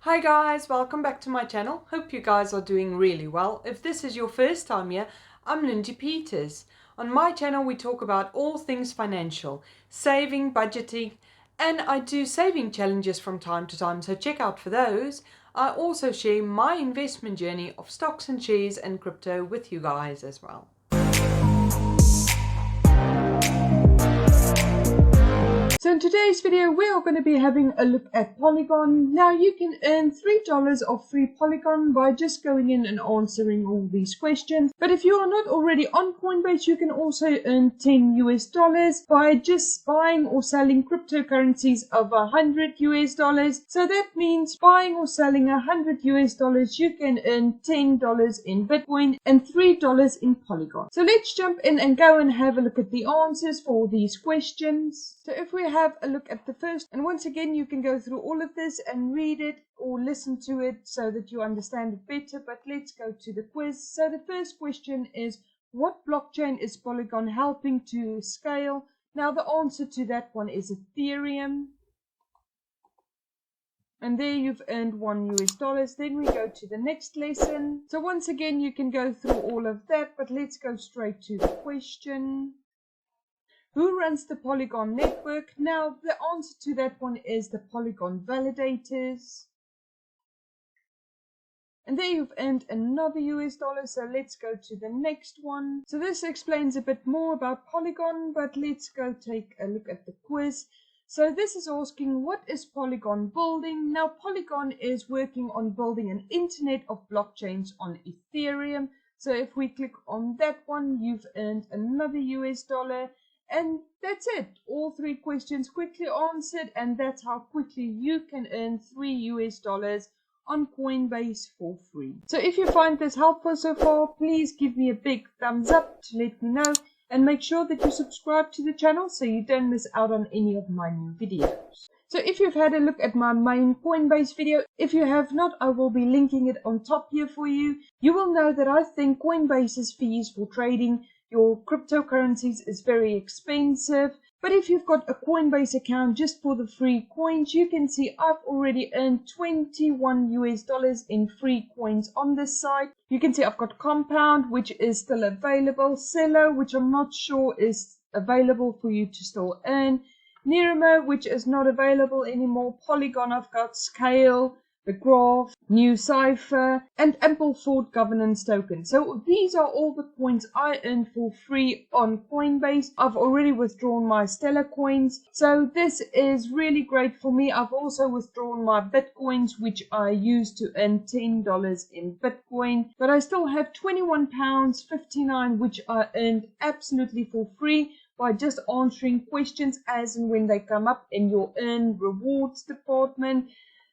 Hi guys, welcome back to my channel. Hope you guys are doing really well. If this is your first time here, I'm Lindsay Peters. On my channel we talk about all things financial, saving, budgeting, and I do saving challenges from time to time, so check out for those. I also share my investment journey of stocks and shares and crypto with you guys as well. So in today's video, we are going to be having a look at Polygon. Now you can earn $3 of free Polygon by just going in and answering all these questions. But if you are not already on Coinbase, you can also earn $10 by just buying or selling cryptocurrencies of $100. So that means buying or selling $100, you can earn $10 in Bitcoin and $3 in Polygon. So let's jump in and go and have a look at the answers for these questions. So if we have a look at the first, and once again you can go through all of this and read it or listen to it so that you understand it better, but let's go to the quiz. So the first question is, what blockchain is Polygon helping to scale? Now the answer to that one is Ethereum, and there you've earned $1. Then we go to the next lesson. So once again you can go through all of that, but let's go straight to the question. Who runs the Polygon network? Now, the answer to that one is the Polygon validators. And there you've earned another $, so let's go to the next one. So this explains a bit more about Polygon, but let's go take a look at the quiz. So this is asking, what is Polygon building? Now, Polygon is working on building an internet of blockchains on Ethereum. So if we click on that one, you've earned another $. And that's it. All three questions quickly answered, and that's how quickly you can earn $3 on Coinbase for free. So if you find this helpful so far, please give me a big thumbs up to let me know, and make sure that you subscribe to the channel so you don't miss out on any of my new videos. So if you've had a look at my main Coinbase video, if you have not, I will be linking it on top here for you. You will know that I think Coinbase's fees for trading your cryptocurrencies is very expensive. But if you've got a Coinbase account just for the free coins, you can see I've already earned $21 in free coins on this site. You can see I've got Compound, which is still available, Cello, which I'm not sure is available for you to still earn, Nerimo, which is not available anymore, Polygon, I've got Scale, the Graph, New Cipher, and Ampleford Governance Token. So these are all the coins I earned for free on Coinbase. I've already withdrawn my Stellar coins, so this is really great for me. I've also withdrawn my Bitcoins, which I used to earn $10 in Bitcoin, but I still have £21.59, which I earned absolutely for free by just answering questions as and when they come up in your earn rewards department.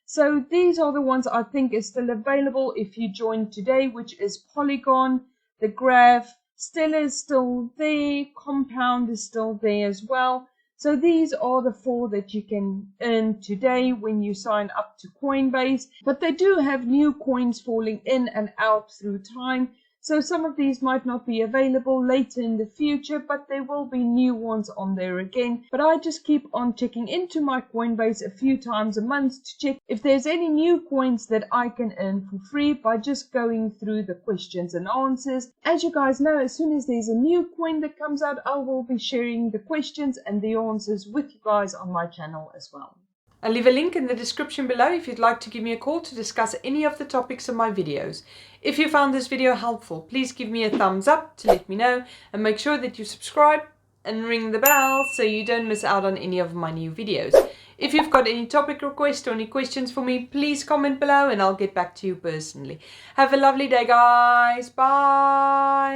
So these are the ones I think is still available if you join today, which is Polygon, the Graph, Stellar is still there, Compound is still there as well. So these are the four that you can earn today when you sign up to Coinbase. But they do have new coins falling in and out through time. So some of these might not be available later in the future, but there will be new ones on there again. But I just keep on checking into my Coinbase a few times a month to check if there's any new coins that I can earn for free by just going through the questions and answers. As you guys know, as soon as there's a new coin that comes out, I will be sharing the questions and the answers with you guys on my channel as well. I'll leave a link in the description below if you'd like to give me a call to discuss any of the topics of my videos. If you found this video helpful, please give me a thumbs up to let me know, and make sure that you subscribe and ring the bell so you don't miss out on any of my new videos. If you've got any topic requests or any questions for me, please comment below and I'll get back to you personally. Have a lovely day, guys. Bye.